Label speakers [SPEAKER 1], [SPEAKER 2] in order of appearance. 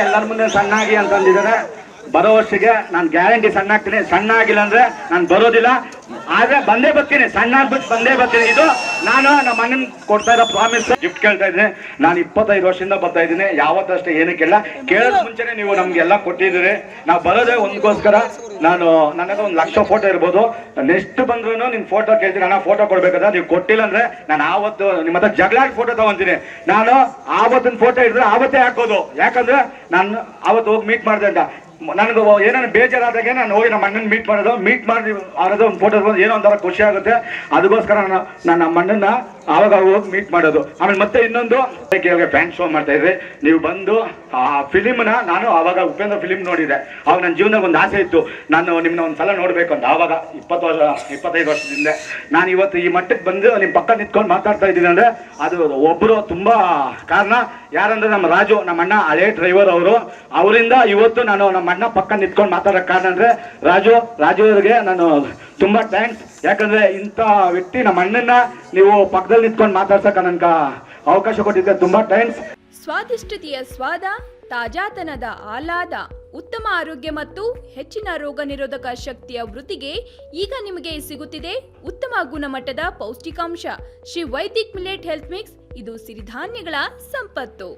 [SPEAKER 1] ಎಲ್ಲರ ಮುಂದೆ ಸಣ್ಣಾಗಿ ಅಂತಂದಿದ್ದಾರೆ. ಬರೋ ವರ್ಷಕ್ಕೆ ನಾನು ಗ್ಯಾರಂಟಿ ಸಣ್ಣ ಆಗ್ತೀನಿ. ಸಣ್ಣ ಆಗಿಲ್ಲ ಅಂದ್ರೆ ನಾನು ಬರೋದಿಲ್ಲ, ಆದ್ರೆ ಬಂದೇ ಬರ್ತೀನಿ. ಸಣ್ಣ ಆಗ್ಬಿಟ್ಟು ಬಂದೇ ಬರ್ತೀನಿ. ಇದು ನಾನು ನಮ್ಮ ಅಣ್ಣನ್ ಕೊಡ್ತಾ ಇರೋ ಪ್ರಾಮಿಸ್. ಗಿಫ್ಟ್ ಕೇಳ್ತಾ ಇದ್ದೀನಿ. ನಾನು 25 ವರ್ಷದಿಂದ ಬರ್ತಾ ಇದ್ದೀನಿ. ಯಾವತ್ತಷ್ಟೇ ಏನಕ್ಕೆಲ್ಲ ಕೇಳೋದ್ ಮುಂಚೆನೆ ನೀವು ನಮ್ಗೆಲ್ಲ ಕೊಟ್ಟಿದ್ದೀರಿ. ನಾವು ಬರೋದೇ ಒಂದಕ್ಕೋಸ್ಕರ. ನಾನು ನನ್ನ ಹತ್ರ 1 ಲಕ್ಷ ಫೋಟೋ ಇರ್ಬೋದು. ನೆಕ್ಸ್ಟ್ ಬಂದ್ರು ನಿಮ್ ಫೋಟೋ ಕೇಳ್ತೀನಿ, ಅಣ್ಣ ಫೋಟೋ ಕೊಡ್ಬೇಕಾದ್ರೆ ನೀವು ಕೊಟ್ಟಿಲ್ಲ ಅಂದ್ರೆ ನಾನು ಆವತ್ತು ನಿಮ್ಮ ಹತ್ರ ಜಗಳಾಗಿ ಫೋಟೋ ತಗೊಂತೀನಿ. ನಾನು ಆವತ್ತಿನ ಫೋಟೋ ಇದ್ರೆ ಆವತ್ತೇ ಹಾಕೋದು. ಯಾಕಂದ್ರೆ ನಾನು ಆವತ್ತು ಹೋಗಿ ಮೀಟ್ ಮಾಡಿದೆ ಅಂತ ನನಗೆ ಏನಾದ್ರು ಬೇಜಾರಾದಾಗೆ ನಾನು ಹೋಗಿ ನಮ್ಮ ಅಣ್ಣನ ಮೀಟ್ ಮಾಡಿ ಅವ್ರದ್ದು ಒಂದು ಫೋಟೋ ಏನೋ ಒಂಥರ ಖುಷಿ ಆಗುತ್ತೆ. ಅದಕ್ಕೋಸ್ಕರ ನಾನು ನಮ್ಮ ಅಣ್ಣನ ಆವಾಗ ಹೋಗಿ ಮೀಟ್ ಮಾಡೋದು. ಆಮೇಲೆ ಮತ್ತೆ ಇನ್ನೊಂದು ಫ್ಯಾನ್ ಶೋ ಮಾಡ್ತಾ ಇದ್ರಿ. ನೀವು ಬಂದು ಆ ಫಿಲಿಮ್ನ ನಾನು ಆವಾಗ ಉಪೇಂದ್ರ ಫಿಲಿಮ್ ನೋಡಿದೆ. ಅವಾಗ ನನ್ನ ಜೀವನದಾಗ ಒಂದು ಆಸೆ ಇತ್ತು, ನಾನು ನಿಮ್ಮನ್ನ ಒಂದ್ಸಲ ನೋಡ್ಬೇಕು ಅಂತ. ಆವಾಗ 25 ವರ್ಷದಿಂದ ನಾನು ಇವತ್ತು ಈ ಮಟ್ಟಕ್ಕೆ ಬಂದು ನಿಮ್ಮ ಪಕ್ಕ ನಿಂತ್ಕೊಂಡು ಮಾತಾಡ್ತಾ ಇದ್ದೀನಿ ಅಂದ್ರೆ ಅದು ಒಬ್ಬರು ತುಂಬಾ ಕಾರಣ. ಯಾರಂದ್ರೆ ನಮ್ಮ ರಾಜು, ನಮ್ಮ ಅಣ್ಣ ಹಳೆ ಡ್ರೈವರ್ ಅವರು. ಅವರಿಂದ ಇವತ್ತು ನಾನು ನಮ್ಮ ಅಣ್ಣ ಪಕ್ಕ ನಿಂತ್ಕೊಂಡು ಮಾತಾಡೋ ಕಾರಣ ಅಂದ್ರೆ ರಾಜು ಅವರಿಗೆ ನಾನು ತುಂಬಾ ಥ್ಯಾಂಕ್ಸ್. ಯಾಕಂದ್ರೆ ಇಂಥ ವ್ಯಕ್ತಿ ನಮ್ಮ ಅಣ್ಣನ ನೀವು ಪಕ್ಕದಲ್ಲಿ ನಿಂತ್ಕೊಂಡು ಮಾತಾಡ್ಸಕ್ಕೆ ನನ್ಗೆ ಅವಕಾಶ ಕೊಟ್ಟಿದ್ದೆ. ತುಂಬಾ ಥ್ಯಾಂಕ್ಸ್.
[SPEAKER 2] ಸ್ವಾದಿಷ್ಟತೆಯ ಸ್ವಾದ, ತಾಜಾತನದ ಆಹ್ಲಾದ, ಉತ್ತಮ ಆರೋಗ್ಯ ಮತ್ತು ಹೆಚ್ಚಿನ ರೋಗ ನಿರೋಧಕ ಶಕ್ತಿಯ ವೃತ್ತಿಗೆ ಈಗ ನಿಮಗೆ ಸಿಗುತ್ತಿದೆ ಉತ್ತಮ ಗುಣಮಟ್ಟದ ಪೌಷ್ಟಿಕಾಂಶ. Shri Vaidik millet health mix. ಇದು ಸಿರಿಧಾನ್ಯಗಳ ಸಂಪತ್ತು.